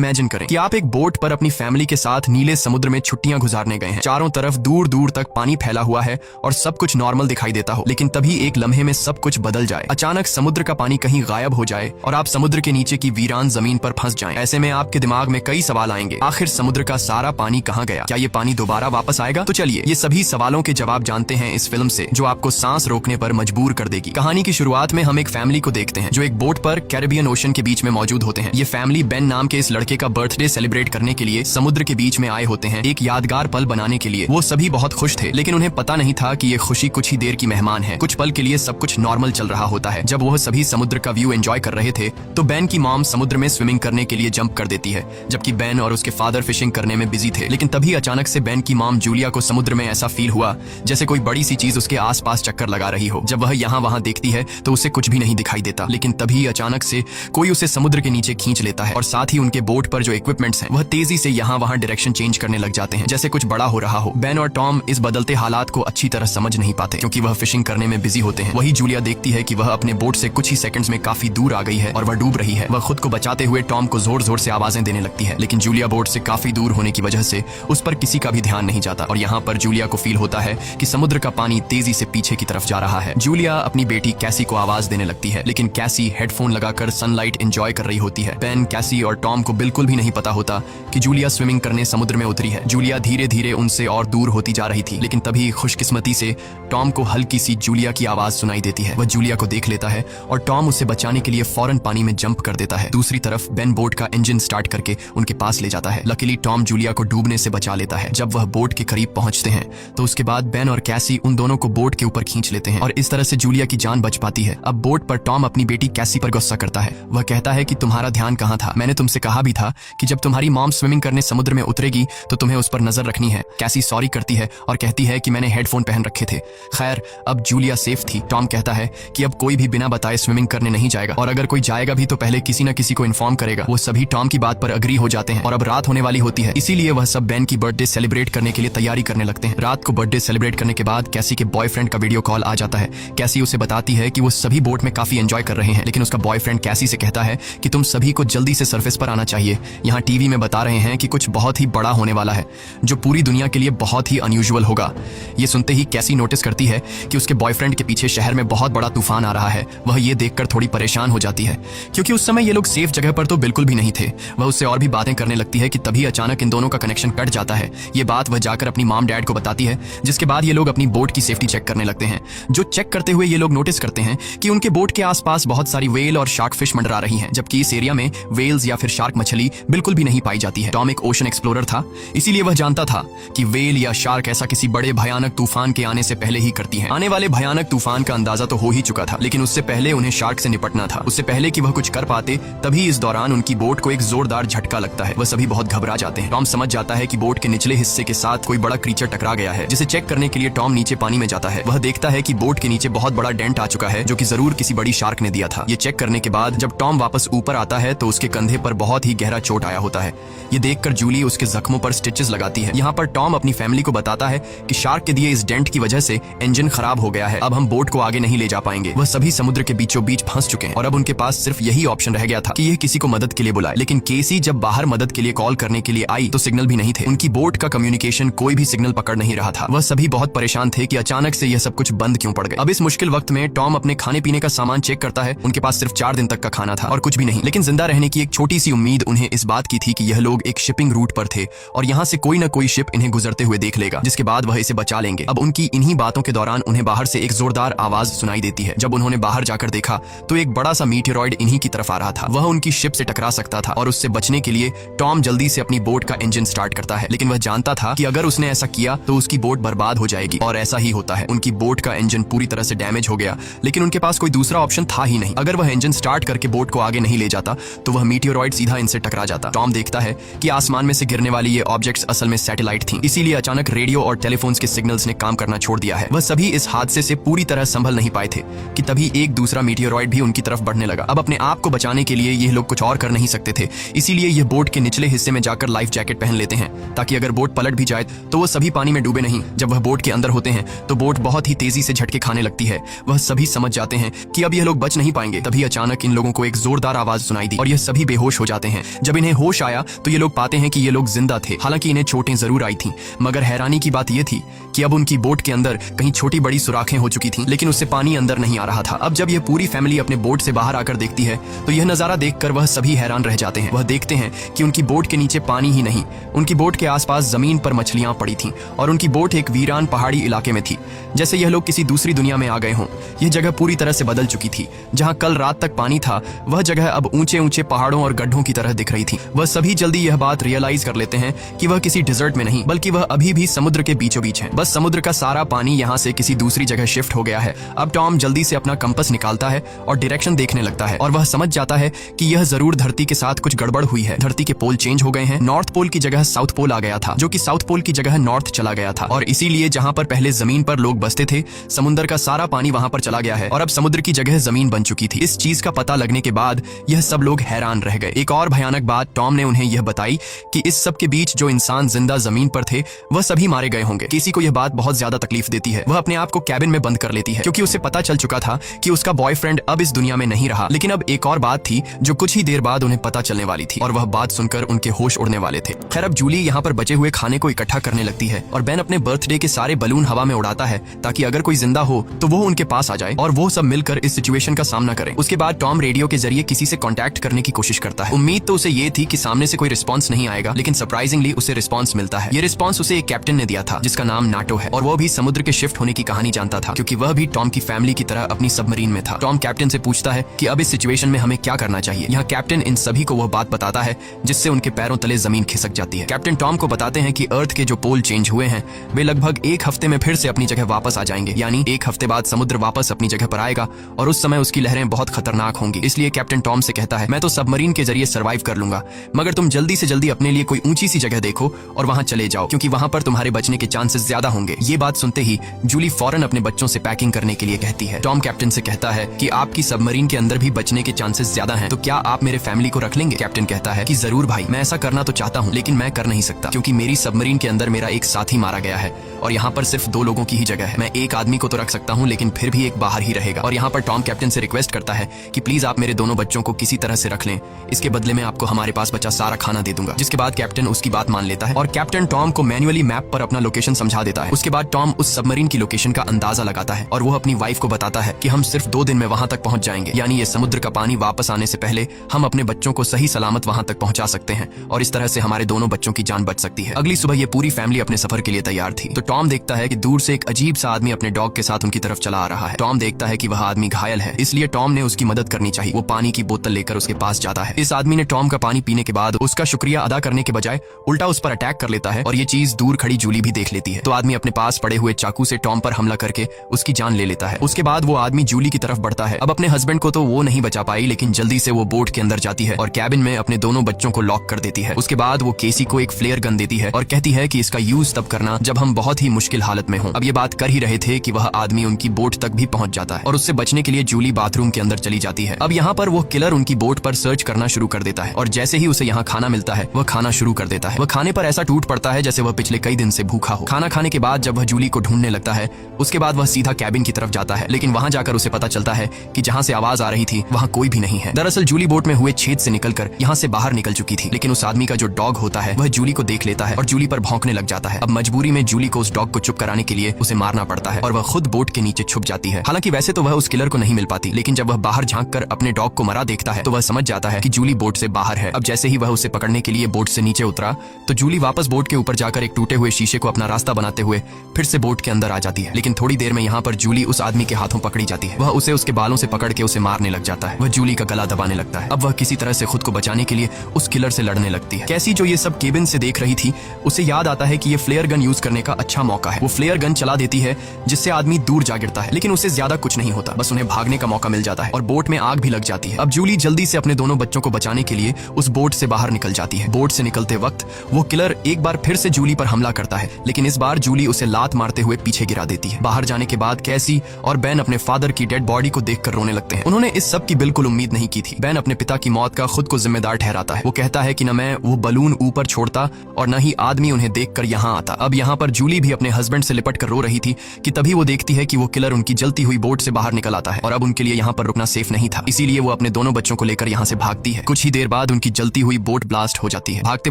Imagine करें कि आप एक बोट पर अपनी फैमिली के साथ नीले समुद्र में छुट्टियां गुजारने गए हैं। चारों तरफ दूर दूर तक पानी फैला हुआ है और सब कुछ नॉर्मल दिखाई देता हो, लेकिन तभी एक लम्हे में सब कुछ बदल जाए। अचानक समुद्र का पानी कहीं गायब हो जाए और आप समुद्र के नीचे की वीरान जमीन पर फंस जाएं। ऐसे में आपके दिमाग में कई सवाल आएंगे, आखिर समुद्र का सारा पानी कहाँ गया? क्या ये पानी दोबारा वापस आएगा? तो चलिए ये सभी सवालों के जवाब जानते हैं इस फिल्म से, जो आपको सांस रोकने पर मजबूर कर देगी। कहानी की शुरुआत में हम एक फैमिली को देखते हैं जो एक बोट पर कैरिबियन ओशन के बीच में मौजूद होते हैं। ये फैमिली बेन नाम के इस लड़के का बर्थडे सेलिब्रेट करने के लिए समुद्र के बीच में आए होते हैं, एक यादगार पल बनाने के लिए। वो सभी बहुत खुश थे, लेकिन उन्हें पता नहीं था कि ये खुशी कुछ ही देर की मेहमान है। कुछ पल के लिए सब कुछ नॉर्मल चल रहा होता है। जब वह सभी समुद्र का व्यू एंजॉय कर रहे थे तो बेन की मॉम समुद्र में स्विमिंग करने के लिए जंप कर देती है, जबकि बेन और उसके फादर फिशिंग करने में बिजी थे। लेकिन तभी अचानक से बेन की मॉम जूलिया को समुद्र में ऐसा फील हुआ जैसे कोई बड़ी सी चीज उसके आसपास चक्कर लगा रही हो। जब वह यहाँ वहाँ देखती है तो उसे कुछ भी नहीं दिखाई देता, लेकिन तभी अचानक से कोई उसे समुद्र के नीचे खींच लेता है और साथ ही उनके बोट पर जो इक्विपमेंट्स हैं वह तेजी से यहाँ वहाँ डायरेक्शन चेंज करने लग जाते हैं, जैसे कुछ बड़ा हो रहा हो। बेन और टॉम इस बदलते हालात को अच्छी तरह समझ नहीं पाते क्योंकि वह फिशिंग करने में बिजी होते हैं। वही जूलिया देखती है कि वह अपने बोट से कुछ ही सेकंड्स में काफी दूर आ गई है और वह डूब रही है। वह खुद को बचाते हुए टॉम को जोर जोर से आवाजें देने लगती है, लेकिन जूलिया बोट से काफी दूर होने की वजह से उस पर किसी का भी ध्यान नहीं जाता और यहाँ पर जूलिया को फील होता है कि समुद्र का पानी तेजी से पीछे की तरफ जा रहा है। जूलिया अपनी बेटी कैसी को आवाज देने लगती है, लेकिन कैसी हेडफोन लगाकर सनलाइट एंजॉय कर रही होती है। बेन, कैसी और टॉम को बिल्कुल भी नहीं पता होता कि जूलिया स्विमिंग करने समुद्र में उतरी है। जूलिया धीरे धीरे उनसे और दूर होती जा रही थी, लेकिन तभी खुशकिस्मती से टॉम को हल्की सी जूलिया की आवाज सुनाई देती है। वह जूलिया को देख लेता है और टॉम उसे बचाने के लिए फौरन पानी में जंप कर देता है। दूसरी तरफ बेन बोट का इंजन स्टार्ट करके उनके पास ले जाता है। लकीली टॉम जूलिया को डूबने से बचा लेता है। जब वह बोट के करीब पहुंचते हैं तो उसके बाद बेन और कैसी उन दोनों को बोट के ऊपर खींच लेते हैं और इस तरह से जूलिया की जान बच पाती है। अब बोट पर टॉम अपनी बेटी कैसी पर गुस्सा करता है। वह कहता है कि तुम्हारा ध्यान कहाँ था? मैंने तुमसे कहा भी था कि जब तुम्हारी मॉम स्विमिंग करने समुद्र में उतरेगी तो तुम्हें उस पर नजर रखनी है। कैसी सॉरी करती है और कहती है कि मैंने हेडफोन पहन रखे थे। खैर, अब जूलिया सेफ थी। टॉम कहता है कि अब कोई भी बिना बताए स्विमिंग करने नहीं जाएगा और अगर कोई जाएगा भी तो पहले किसी न किसी को इन्फॉर्म करेगा। वो सभी टॉम की बात पर अग्री हो जाते हैं और अब रात होने वाली होती है, इसीलिए वह सब बेन की बर्थडे सेलिब्रेट करने के लिए तैयारी करने लगते हैं। रात को बर्थडे सेलिब्रेट करने के बाद कैसी के बॉयफ्रेंड का वीडियो कॉल आ जाता है। कैसी उसे बताती है कि वो सभी बोट में काफी एंजॉय कर रहे हैं, लेकिन उसका बॉयफ्रेंड कैसी से कहता है कि तुम सभी को जल्दी से सरफेस पर आना चाहिए। यहाँ टीवी में बता रहे हैं कि कुछ बहुत ही बड़ा होने वाला है जो पूरी दुनिया के लिए बहुत ही अनयूजुअल होगा। ये सुनते ही कैसी नोटिस करती है कि उसके बॉयफ्रेंड के पीछे शहर में बहुत बड़ा तूफान आ रहा है। वह ये देखकर थोड़ी परेशान हो जाती है क्योंकि उस समय ये लोग सेफ जगह पर तो बिल्कुल भी नहीं थे। वह उससे और भी बातें करने लगती है कि तभी अचानक इन दोनों का कनेक्शन कट जाता है। ये बात वह जाकर अपनी मॉम डैड को बताती है, जिसके बाद ये लोग अपनी बोट की सेफ्टी चेक करने लगते हैं। जो चेक करते हुए ये लोग नोटिस करते हैं कि उनके बोट के आसपास बहुत सारी वेल और शार्क फिश मंडरा रही हैं, जबकि इस एरिया में वेल्स या फिर शार्क मछली बिल्कुल भी नहीं पाई जाती है। टॉम एक ओशन एक्सप्लोरर था, इसीलिए वह जानता था कि वेल या शार्क ऐसा किसी बड़े भयानक तूफान के आने से पहले ही करती है। आने वाले भयानक तूफान का अंदाजा तो हो ही चुका था, लेकिन उससे पहले उन्हें शार्क से निपटना था। उससे पहले कि वह कुछ कर पाते तभी इस दौरान उनकी बोट को एक जोरदार झटका लगता है। वह सभी बहुत घबरा जाते हैं। टॉम समझ जाता है कि बोट के निचले हिस्से के साथ कोई बड़ा क्रीचर टकरा गया है, जिसे चेक करने के लिए टॉम नीचे पानी में जाता है। वह देखता है कि बोट के नीचे बहुत बड़ा डेंट आ चुका है, जो कि जरूर किसी बड़ी शार्क ने दिया था। ये चेक करने के बाद जब टॉम वापस ऊपर आता है तो उसके कंधे पर बहुत ही गहरा चोट आया होता है। ये देखकर जूली उसके जख्मों पर स्टिचेस लगाती है। यहाँ पर टॉम अपनी फैमिली को बताता है कि शार्क के दिए इस डेंट की वजह से इंजन खराब हो गया है, अब हम बोट को आगे नहीं ले जा पाएंगे। वह सभी समुद्र के बीचों बीच फंस चुके हैं और अब उनके पास सिर्फ यही ऑप्शन रह गया था कि यह किसी को मदद के लिए बुलाए। लेकिन केसी जब बाहर मदद के लिए कॉल करने के लिए आई तो सिग्नल भी नहीं थे। उनकी बोट का कम्युनिकेशन कोई भी सिग्नल पकड़ नहीं रहा था। वह सभी बहुत परेशान थे कि अचानक से यह सब कुछ बंद क्यों पड़ गए। अब इस मुश्किल वक्त में टॉम अपने खाने पीने का सामान चेक करता है। उनके पास सिर्फ 4 दिन तक का खाना था और कुछ भी नहीं, लेकिन जिंदा रहने की एक छोटी सी उम्मीद उन्हें इस बात की थी कि यह लोग एक शिपिंग रूट पर थे और यहाँ से कोई न कोई शिप इन्हें गुजरते हुए देख लेगा, जिसके बाद वह इसे बचा लेंगे। अब उनकी इन्हीं बातों के दौरान उन्हें बाहर से एक जोरदार आवाज सुनाई देती है। जब उन्होंने बाहर जाकर देखा तो एक बड़ा सा मीटियोरॉइड इन्हीं की तरफ आ रहा था। वह उनकी शिप से टकरा सकता था और उससे बचने के लिए टॉम जल्दी से अपनी बोट का इंजन स्टार्ट करता है, लेकिन वह जानता था कि अगर उसने ऐसा किया तो उसकी बोट बर्बाद हो जाएगी और ऐसा ही होता है। उनकी बोट का इंजन पूरी तरह से डैमेज हो गया, लेकिन उनके पास कोई दूसरा ऑप्शन था ही नहीं। अगर वह इंजन स्टार्ट करके बोट को आगे नहीं ले जाता तो वह मीटियोरॉइड सीधा इनसे टकरा जाता। टॉम देखता है कि आसमान में से गिरने वाली ये ऑब्जेक्ट्स असल में सैटेलाइट थी, इसीलिए अचानक रेडियो और टेलीफोन्स के सिग्नल्स ने काम करना छोड़ दिया है। वह सभी इस हादसे से पूरी तरह संभल नहीं पाए थे कि तभी एक दूसरा मीटियोरॉइड भी उनकी तरफ बढ़ने लगा। अब अपने आप को बचाने के लिए ये लोग कुछ और कर नहीं सकते थे, इसीलिए ये बोट के निचले हिस्से में जाकर लाइफ जैकेट पहन लेते हैं ताकि अगर बोट पलट भी जाए तो वो सभी पानी में डूबे नहीं। जब वह बोट के अंदर होते हैं तो बोट बहुत ही तेजी से झटके खाने लगती है। वह सभी समझ जाते हैं कि अब ये लोग बच नहीं पाएंगे। तभी अचानक इन लोगों को एक जोरदार आवाज सुनाई दी और ये सभी बेहोश हो जाते हैं। जब इन्हें होश आया तो ये लोग पाते हैं कि ये लोग जिंदा थे। हालांकि इन्हें चोटें जरूर आई थीं, मगर हैरानी की बात यह थी कि अब उनकी बोट के अंदर कहीं छोटी बड़ी सुराखें हो चुकी थीं, लेकिन उससे पानी अंदर नहीं आ रहा था। अब जब यह पूरी फैमिली अपने बोट से बाहर आकर देखती है तो यह नजारा देखकर वह सभी हैरान रह जाते हैं। वह देखते हैं कि उनकी बोट के नीचे पानी ही नहीं, उनकी बोट के आसपास जमीन पर मछलियां पड़ी थीं और उनकी बोट एक वीरान पहाड़ी इलाके में थी, जैसे यह लोग किसी दूसरी दुनिया में आ गए हों। यह जगह पूरी तरह से बदल चुकी थी। जहां कल रात तक पानी था, वह जगह अब ऊंचे ऊंचे पहाड़ों और गड्ढों की तरह दिख रही थी। वह सभी जल्दी यह बात रियलाइज कर लेते हैं कि वह किसी डिजर्ट में नहीं, बल्कि वह अभी भी समुद्र के बीचों बीच है। बस समुद्र का सारा पानी यहाँ से किसी दूसरी जगह शिफ्ट हो गया है। अब टॉम जल्दी से अपना कंपास निकालता है और डायरेक्शन देखने लगता है और वह समझ जाता है कि यह जरूर धरती के साथ कुछ गड़बड़ हुई है। धरती के पोल चेंज हो गए हैं। नॉर्थ पोल की जगह साउथ पोल आ गया था, जो कि साउथ पोल की जगह नॉर्थ चला गया था, और इसीलिए जहां पर पहले जमीन पर लोग बसते थे, समुद्र का सारा पानी वहां पर चला गया है और अब समुद्र की जगह जमीन बन चुकी थी। इस चीज का पता लगने के बाद यह सब लोग हैरान रह गए। एक और भयानक बात टॉम ने उन्हें यह बताई कि इस सब के बीच जो इंसान जिंदा जमीन पर थे वह सभी मारे गए होंगे। केसी को यह बात बहुत ज्यादा तकलीफ देती है। वह अपने आप को कैबिन में बंद कर लेती है क्योंकि उसे पता चल चुका था कि उसका बॉयफ्रेंड अब इस दुनिया में नहीं रहा। लेकिन अब एक और बात थी जो कुछ ही देर बाद उन्हें पता चलने वाली थी और वह बात सुनकर उनके होश उड़ने वाले थे। खैर, अब जूली यहाँ पर बचे हुए खाने को इकट्ठा करने लगती है और बेन अपने बर्थडे के सारे बलून हवा में उड़ाता है ताकि अगर कोई जिंदा हो तो वो उनके पास आ जाए और वो सब मिलकर इस सिचुएशन का सामना करें। उसके बाद टॉम रेडियो के जरिए किसी से कांटेक्ट करने की कोशिश करता है। उम्मीद तो उसे ये थी कि सामने से कोई रिस्पॉन्स नहीं आएगा, लेकिन सरप्राइजिंगली उसे रिस्पॉन्स मिलता है। ये रिस्पॉन्स उसे एक कैप्टन ने दिया था जिसका नाम नाटो है और वो भी समुद्र के शिफ्ट होने की कहानी जानता था क्योंकि वह भी टॉम की फैमिली की तरह अपनी सबमरीन में था। टॉम कैप्टन से पूछता है कि अब इस सिचुएशन में हमें क्या करना चाहिए। यहाँ कैप्टन इन सभी को वह बात बताता है जिससे उनके पैरों तले जमीन खिसक जाती है। कैप्टन टॉम को बताते हैं कि अर्थ के जो पोल चेंज हुए हैं वे लगभग एक हफ्ते में फिर से अपनी जगह वापस आ जाएंगे, यानी एक हफ्ते बाद समुद्र वापस अपनी जगह पर आएगा और उस समय उसकी लहरें बहुत खतरनाक होंगी। इसलिए कैप्टन टॉम से कहता है, मैं तो सबमरीन के जरिए सर्वाइव कर लूंगा, मगर तुम जल्दी से जल्दी अपने लिए कोई ऊंची सी जगह देखो और वहां चले जाओ क्योंकि वहां पर तुम्हारे बचने के चांसेस ज्यादा होंगे। ये बात सुनते ही जूली फौरन अपने बच्चों से पैकिंग करने के लिए कहती है। टॉम कैप्टन से कहता है कि आपकी सबमरीन के अंदर भी बचने के चांसेस ज्यादा हैं, तो क्या आप मेरे फैमिली को रख लेंगे? कैप्टन कहता है कि जरूर भाई, मैं ऐसा करना तो चाहता हूँ लेकिन मैं कर नहीं सकता क्योंकि मेरी सबमरीन के अंदर मेरा एक साथी मारा गया है और यहाँ पर सिर्फ 2 लोगों की ही जगह है। मैं एक आदमी को तो रख सकता हूँ लेकिन फिर भी एक बाहर ही रहेगा। और यहाँ पर टॉम कैप्टन से रिक्वेस्ट करता है कि प्लीज आप मेरे दोनों बच्चों को किसी तरह से रख लें, इसके बदले में आपको हमारे पास बचा सारा खाना दे दूंगा। जिसके बाद कैप्टन उसकी बात मान लेता है और कैप्टन टॉम को मैन्युअली मैप पर अपना लोकेशन समझा देता है। उसके बाद टॉम उस सबमरीन की लोकेशन का अंदाजा लगाता है और वो अपनी वाइफ को बताता है कि हम सिर्फ 2 दिन में वहां तक पहुंच जाएंगे, यानी ये समुद्र का पानी वापस आने से पहले हम अपने बच्चों को सही सलामत वहां तक पहुंचा सकते हैं और इस तरह से हमारे दोनों बच्चों की जान बच सकती है। अगली सुबह ये पूरी फैमिली अपने सफर के लिए तैयार थी तो टॉम देखता है कि दूर से एक अजीब सा आदमी अपने डॉग के साथ उनकी तरफ चला आ रहा है। टॉम देखता है कि वह आदमी घायल है, इसलिए टॉम ने उसकी मदद करनी चाहिए। वो पानी की बोतल लेकर उसके पास जाता है। इस आदमी ने टॉम का पानी पीने के बाद उसका शुक्रिया अदा करने के बजाय उल्टा उस पर अटैक कर लेता है और ये चीज दूर खड़ी जूली भी देख लेती है। तो आदमी अपने पास पड़े हुए चाकू से टॉम पर हमला करके उसकी जान ले लेता है। उसके बाद वो आदमी जूली की तरफ बढ़ता है। अब अपने हस्बैंड को तो वो नहीं बचा पाई, लेकिन जल्दी से वो बोट के अंदर जाती है और कैबिन में अपने दोनों बच्चों को लॉक कर देती है। उसके बाद वो केसी को एक फ्लेयर गन देती है और कहती है कि इसका यूज तब करना जब हम बहुत ही मुश्किल हालत में हों। अब ये बात कर ही रहे थे कि वह आदमी उनकी बोट तक भी पहुंच जाता है और उससे बचने के लिए जूली बाथरूम के अंदर चली जाती है। अब यहाँ पर वो किलर उनकी बोट पर सर्च करना शुरू कर देता है और जैसे ही उसे यहाँ खाना मिलता है वह खाना शुरू कर देता है। वह खाने पर ऐसा टूट पड़ता है जैसे वह पिछले कई दिन से भूखा हो। खाना खाने के बाद जब वह जूली को ढूंढने लगता है उसके बाद वह सीधा कैबिन की तरफ जाता है, लेकिन वहां जाकर उसे पता चलता है कि जहां से आवाज आ रही थी वहां कोई भी नहीं है। दरअसल जूली बोट में हुए छेद से निकलकर यहाँ से बाहर निकल चुकी थी, लेकिन उस आदमी का जो डॉग होता है वह जूली को देख लेता है और जूली पर भौंकने लग जाता है। अब मजबूरी में जूली को उस डॉग को चुप कराने के लिए उसे मारना पड़ता है और वह खुद बोट के नीचे छुप जाती है। हालांकि वैसे तो वह उस किलर को नहीं मिल पाती, लेकिन जब वह बाहर झांक कर अपने डॉग को मरा देखता है तो वह समझ जाता है कि जूली बोट से बाहर है। अब जैसे ही वह उसे पकड़ने के लिए बोट से नीचे उतरा तो जूली वापस बोट के ऊपर जाकर एक टूटे हुए शीशे को अपना रास्ता बनाते हुए फिर से बोट के अंदर आ जाती है। लेकिन थोड़ी देर में यहाँ पर जूली उस आदमी के हाथों पकड़ी जाती है। वह उसे उसके बालों से पकड़ के उसे मारने लग जाता है। वह जूली का गला दबाने लगता है। अब वह किसी तरह से खुद को बचाने के लिए उस किलर से लड़ने लगती है। कैसी जो ये सब केबिन से देख रही थी उसे याद आता है कि ये फ्लेयर गन यूज करने का अच्छा मौका है। वो फ्लेयर गन चला देती है जिससे आदमी दूर जा गिरता है, लेकिन उससे ज्यादा कुछ नहीं होता, बस उन्हें भागने का मौका मिल जाता है और बोट में आग भी लग जाती है। अब जूली जल्दी से अपने दोनों बच्चों को बचाने के लिए उस बोट से बाहर निकल जाती है। बोट से निकलते वक्त वो किलर एक बार फिर से जूली पर हमला करता है, लेकिन इस बार जूली उसे लात मारते हुए पीछे गिरा देती है। बाहर जाने के बाद कैसी और बेन अपने फादर की डेड बॉडी को देखकर रोने लगते हैं। उन्होंने इस सब की बिल्कुल उम्मीद नहीं की थी। बेन अपने पिता की मौत का खुद को जिम्मेदार ठहराता है। वो कहता है कि न मैं वो बलून ऊपर छोड़ता और न ही आदमी उन्हें देखकर यहाँ आता। अब यहाँ पर जूली भी अपने हस्बैंड से लिपट कर रो रही थी कि तभी वो देखती है कि वो किलर उनकी जलती हुई बोट से बाहर निकल आता है और अब उनके लिए यहाँ पर रुकना सेफ नहीं था, इसीलिए वो अपने दोनों बच्चों को लेकर यहाँ से भागती है। कुछ ही देर बाद बाद उनकी जलती हुई बोट ब्लास्ट हो जाती है। भागते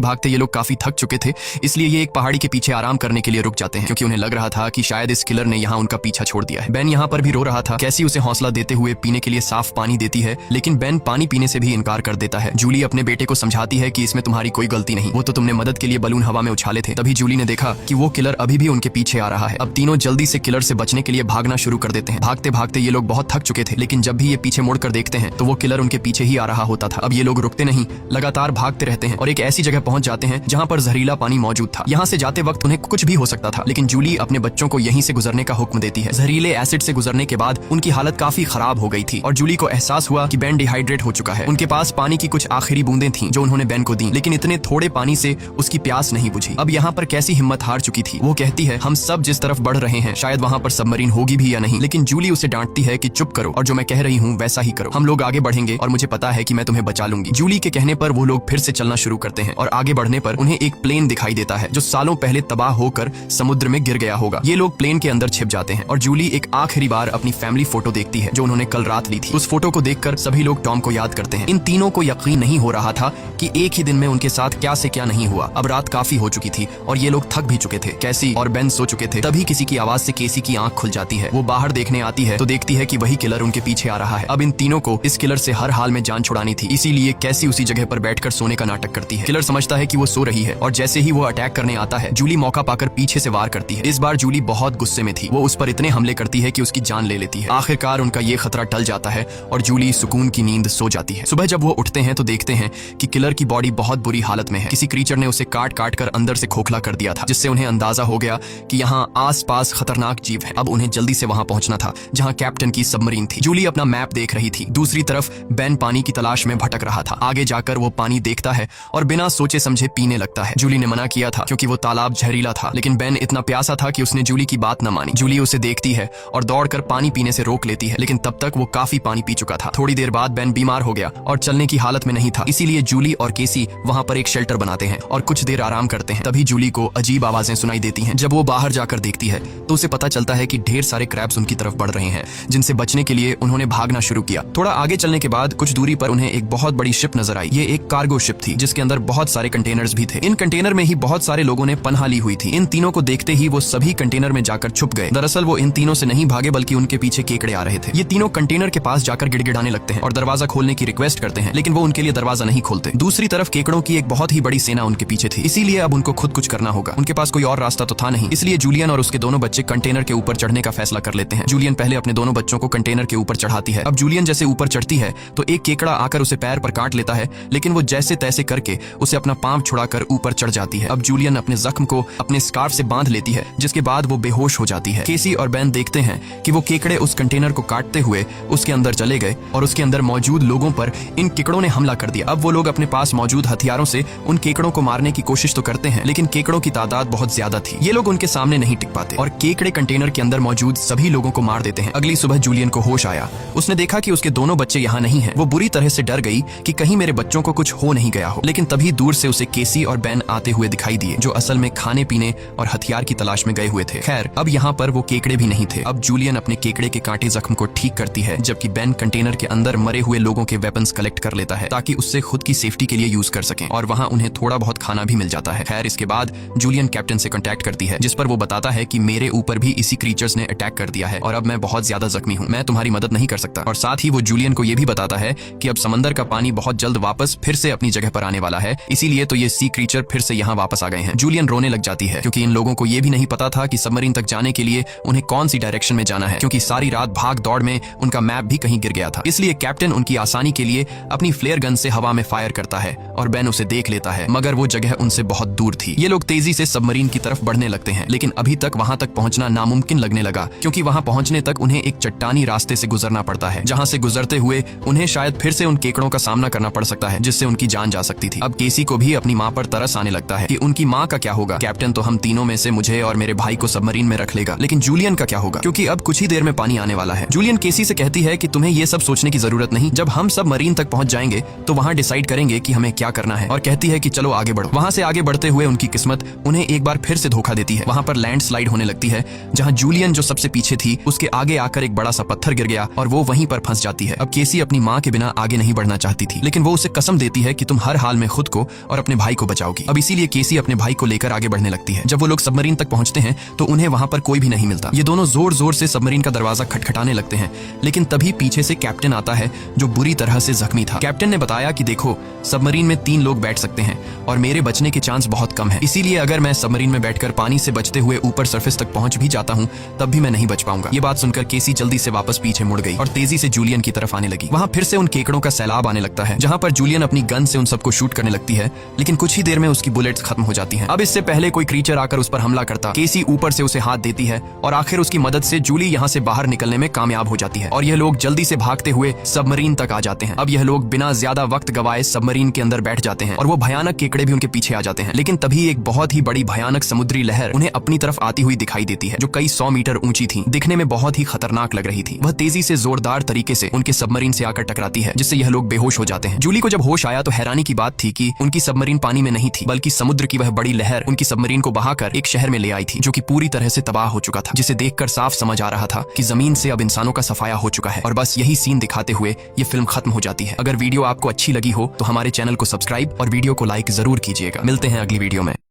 भागते ये लोग काफी थक चुके थे, इसलिए ये एक पहाड़ी के पीछे आराम करने के लिए रुक जाते हैं, क्योंकि उन्हें लग रहा था कि शायद इस किलर ने यहाँ उनका पीछा छोड़ दिया है। बेन यहाँ पर भी रो रहा था। कैसी उसे हौसला देते हुए पीने के लिए साफ पानी देती है, लेकिन बेन पानी पीने से भी इनकार कर देता है। जूली अपने बेटे को समझाती है कि इसमें तुम्हारी कोई गलती नहीं, वो तो तुमने मदद के लिए बलून हवा में उछाले थे। तभी जूली ने देखा कि वो किलर अभी भी उनके पीछे आ रहा है। अब तीनों जल्दी से किलर से बचने के लिए भागना शुरू कर देते हैं। भागते भागते ये लोग बहुत थक चुके थे, लेकिन जब भी ये पीछे मुड़कर देखते हैं तो वो किलर उनके पीछे ही आ रहा होता था। अब ये लोग रुकते नहीं, लगातार भागते रहते हैं और एक ऐसी जगह पहुंच जाते हैं जहां पर जहरीला पानी मौजूद था। यहाँ से जाते वक्त उन्हें कुछ भी हो सकता था, लेकिन जूली अपने बच्चों को यहीं से गुजरने का हुक्म देती है। जहरीले एसिड से गुजरने के बाद उनकी हालत काफी खराब हो गई थी और जूली को एहसास हुआ कि बेन डिहाइड्रेट हो चुका है। उनके पास पानी की कुछ आखिरी बूंदें थीं जो उन्होंने बेन को दी, लेकिन इतने थोड़े पानी से उसकी प्यास नहीं बुझी। अब यहाँ पर कैसी हिम्मत हार चुकी थी। वो कहती है, हम सब जिस तरफ बढ़ रहे हैं शायद वहाँ पर सबमरीन होगी भी या नहीं, लेकिन जूली उसे डांटती है कि चुप करो और जो मैं कह रही हूँ वैसा ही करो। हम लोग आगे बढ़ेंगे और मुझे पता है कि मैं तुम्हें बचा लूंगी। जूली के कहने पर वो लोग फिर से चलना शुरू करते हैं और आगे बढ़ने पर उन्हें एक प्लेन दिखाई देता है जो सालों पहले तबाह होकर समुद्र में गिर गया होगा। ये लोग प्लेन के अंदर छिप जाते हैं और जूली एक आखिरी बार अपनी फैमिली फोटो देखती है जो उन्होंने कल रात ली थी। उस फोटो को देखकर सभी लोग टॉम को याद करते हैं। इन तीनों को यकीन नहीं हो रहा था कि एक ही दिन में उनके साथ क्या से क्या नहीं हुआ। अब रात काफी हो चुकी थी और ये लोग थक भी चुके थे। कैसी और बेन सो चुके थे। तभी किसी की आवाज से केसी की आंख खुल जाती है। वो बाहर देखने आती है तो देखती है कि वही किलर उनके पीछे आ रहा है। अब इन तीनों को इस किलर से हर हाल में जान छुड़ानी थी, इसीलिए कैसी उसी जगह पर बैठकर सोने का नाटक करती है। किलर समझता है कि वो सो रही है और जैसे ही वो अटैक करने आता है जूली मौका पाकर पीछे से वार करती है। इस बार जूली बहुत गुस्से में थी। वो उस पर इतने हमले करती है कि उसकी जान ले लेती है। आखिरकार उनका ये खतरा टल जाता है और जूली सुकून की नींद सो जाती है। सुबह जब वो उठते हैं तो देखते हैं कि किलर की बॉडी बहुत बुरी हालत में है। किसी क्रीचर ने उसे काट काट कर अंदर से खोखला कर दिया था, जिससे उन्हें अंदाजा हो गया कि यहाँ आस-पास खतरनाक जीव है। अब उन्हें जल्दी से वहां पहुंचना था जहां कैप्टन की सबमरीन थी। जूली अपना मैप देख रही थी। दूसरी तरफ बेन पानी की तलाश में भटक रहा था। आगे जाकर वो पानी देखता है और बिना सोचे समझे पीने लगता है। जूली ने मना किया था क्योंकि वो तालाब जहरीला था, लेकिन बेन इतना प्यासा था कि उसने जूली की बात न मानी। जूली उसे देखती है और दौड़कर पानी पीने से रोक लेती है, लेकिन तब तक वो काफी पानी पी चुका था। थोड़ी देर बाद बेन बीमार हो गया और चलने की हालत में नहीं था, इसीलिए जूली और केसी वहां पर एक शेल्टर बनाते हैं और कुछ देर आराम करते हैं। तभी जूली को अजीब आवाजें सुनाई देती हैं। जब वो बाहर जाकर देखती है तो उसे पता चलता है कि ढेर सारे क्रैब्स उनकी तरफ बढ़ रहे हैं, जिनसे बचने के लिए उन्होंने भागना शुरू किया। थोड़ा आगे चलने के बाद कुछ दूरी पर उन्हें एक बहुत बड़ी शिप नजर आई। ये एक कार्गो शिप थी जिसके अंदर बहुत सारे कंटेनर्स भी थे। इन कंटेनर में ही बहुत सारे लोगों ने पनाह ली हुई थी। इन तीनों को देखते ही वो सभी कंटेनर में जाकर छुप गए। दरअसल वो इन तीनों से नहीं भागे बल्कि उनके पीछे केकड़े आ रहे थे। ये तीनों कंटेनर के पास जाकर गिड़गिड़ाने लगते हैं और दरवाजा खोलने की रिक्वेस्ट करते हैं, लेकिन वो उनके लिए दरवाजा नहीं खोलते। दूसरी तरफ केकड़ों की एक बहुत ही बड़ी सेना उनके पीछे थी, इसीलिए अब उनको खुद कुछ करना होगा। उनके पास कोई और रास्ता तो था नहीं, इसलिए जूलियन और उसके दोनों बच्चे कंटेनर के ऊपर चढ़ने का फैसला कर लेते हैं। जूलियन पहले अपने दोनों बच्चों को कंटेनर के ऊपर चढ़ाती है। अब जूलियन जैसे ऊपर चढ़ती है तो एक केकड़ा आकर उसे पैर पर काट लेता है, लेकिन वो जैसे तैसे करके उसे अपना पांव छुड़ाकर ऊपर चढ़ जाती है। अब जूलियन अपने जख्म को अपने स्कार्फ से बांध लेती है, जिसके बाद वो बेहोश हो जाती है। केसी और बेन देखते हैं कि वो केकड़े उस कंटेनर को काटते हुए उसके अंदर चले गए और उसके अंदर मौजूद लोगों पर इन केकड़ों ने हमला कर दिया। अब वो लोग अपने पास मौजूद हथियारों से उन केकड़ों को मारने की कोशिश तो करते हैं, लेकिन केकड़ों की तादाद बहुत ज्यादा थी। ये लोग उनके सामने नहीं टिक पाते और केकड़े कंटेनर के अंदर मौजूद सभी लोगों को मार देते हैं। अगली सुबह जूलियन को होश आया। उसने देखा कि उसके दोनों बच्चे यहाँ नहीं हैं। वो बुरी तरह से डर गई कि कहीं मेरे बच्चों को कुछ हो नहीं गया हो, लेकिन तभी दूर से उसे केसी और बेन आते हुए दिखाई दिए, जो असल में खाने पीने और हथियार की तलाश में गए हुए थे। खैर, अब यहाँ पर वो केकड़े भी नहीं थे। अब जूलियन अपने केकड़े के कांटे जख्म को ठीक करती है, जबकि बेन कंटेनर के अंदर मरे हुए लोगों के वेपन्स कलेक्ट कर लेता है ताकि उससे खुद की सेफ्टी के लिए यूज कर सकें, और वहाँ उन्हें थोड़ा बहुत खाना भी मिल जाता है। खैर, इसके बाद जूलियन कैप्टन से कांटेक्ट करती है, जिस पर वो बताता है कि मेरे ऊपर भी इसी क्रीचर्स ने अटैक कर दिया है और अब मैं बहुत ज्यादा जख्मी हूँ, मैं तुम्हारी मदद नहीं कर सकता। और साथ ही वो जूलियन को ये भी बताता है कि अब समंदर का पानी बहुत जल्द वापस फिर से अपनी जगह पर आने वाला है, इसीलिए तो ये सी क्रीचर फिर से यहाँ वापस आ गए हैं। जूलियन रोने लग जाती है क्योंकि इन लोगों को ये भी नहीं पता था कि सबमरीन तक जाने के लिए उन्हें कौन सी डायरेक्शन में जाना है, क्योंकि सारी रात भाग दौड़ में उनका मैप भी कहीं गिर गया था। इसलिए कैप्टन उनकी आसानी के लिए अपनी फ्लेयर गन से हवा में फायर करता है और बेन उसे देख लेता है, मगर वो जगह उनसे बहुत दूर थी। ये लोग तेजी से सबमरीन की तरफ बढ़ने लगते हैं, लेकिन अभी तक वहां तक पहुंचना नामुमकिन लगने लगा, क्योंकि वहां पहुंचने तक उन्हें एक चट्टानी रास्ते से गुजरना पड़ता है, जहां से गुजरते हुए उन्हें शायद फिर से उन केकड़ों का सामना करना पड़ सकता है, जिससे उनकी जान जा सकती थी। अब केसी को भी अपनी माँ पर तरस आने लगता है कि उनकी माँ का क्या होगा। कैप्टन तो हम तीनों में से मुझे और मेरे भाई को सबमरीन में रख लेगा, लेकिन जूलियन का क्या होगा, क्योंकि अब कुछ ही देर में पानी आने वाला है। जूलियन केसी से कहती है कि तुम्हें ये सब सोचने की जरूरत नहीं, जब हम सब मरीन तक पहुंच जाएंगे तो वहां डिसाइड करेंगे कि हमें क्या करना है, और कहती है कि चलो आगे बढ़ो। वहां से आगे बढ़ते हुए उनकी किस्मत उन्हें एक बार फिर से धोखा देती है। वहां पर लैंडस्लाइड होने लगती है, जहां जूलियन जो सबसे पीछे थी उसके आगे आकर एक बड़ा सा पत्थर गिर गया और वो वहीं पर फंस जाती है। अब केसी अपनी माँ के बिना आगे नहीं बढ़ना चाहती थी, लेकिन वो उससे कसम देती है कि तुम हर हाल में खुद को और अपने भाई को बचाओगी। अब इसीलिए केसी अपने भाई को लेकर आगे बढ़ने लगती है। जब वो लोग सबमरीन तक पहुंचते हैं तो उन्हें वहां पर कोई भी नहीं मिलता। ये दोनों जोर जोर से सबमरीन का दरवाजा खटखटाने लगते हैं, लेकिन तभी पीछे से कैप्टन आता है जो बुरी तरह से जख्मी था। कैप्टन ने बताया कि देखो, सबमरीन में 3 लोग बैठ सकते हैं और मेरे बचने के चांस बहुत कम है, इसीलिए अगर मैं सबमरीन में बैठकर पानी से बचते हुए ऊपर सरफेस तक पहुंच भी जाता हूं तब भी मैं नहीं बच पाऊंगा। ये बात सुनकर केसी जल्दी से वापस पीछे मुड़ गई और तेजी से जूलियन की तरफ आने लगी। वहां फिर से उन केकड़ों का सैलाब आने लगता है, जहां पर जूलियन अपनी गन से उन सबको शूट करने लगती है, लेकिन कुछ ही देर में उसकी बुलेट्स खत्म हो जाती हैं। अब इससे पहले कोई क्रीचर आकर उस पर हमला करता, केसी ऊपर से उसे हाथ देती है और आखिर उसकी मदद से जूली यहाँ से बाहर निकलने में कामयाब हो जाती है और यह लोग जल्दी से भागते हुए सबमरीन तक आ जाते हैं। अब यह लोग बिना ज्यादा वक्त गवाए सबमरीन के अंदर बैठ जाते हैं और वो भयानक केकड़े भी उनके पीछे आ जाते हैं। लेकिन तभी एक बहुत ही बड़ी भयानक समुद्री लहर उन्हें अपनी तरफ आती हुई दिखाई देती है, जो कई 100 मीटर ऊंची थी, दिखने में बहुत ही खतरनाक लग रही थी। वह तेजी से जोरदार तरीके से उनके सबमरीन से आकर टकराती है, जिससे यह लोग बेहोश हो जाते हैं। जूली को जब होश आया तो हैरानी की बात थी कि उनकी सबमरीन पानी में नहीं थी, बल्कि समुद्र की वह बड़ी लहर उनकी सबमरीन को बहाकर एक शहर में ले आई थी, जो कि पूरी तरह से तबाह हो चुका था, जिसे देखकर साफ समझ आ रहा था कि जमीन से अब इंसानों का सफाया हो चुका है। और बस यही सीन दिखाते हुए ये फिल्म खत्म हो जाती है। अगर वीडियो आपको अच्छी लगी हो तो हमारे चैनल को सब्सक्राइब और वीडियो को लाइक जरूर कीजिएगा। मिलते हैं अगली वीडियो में।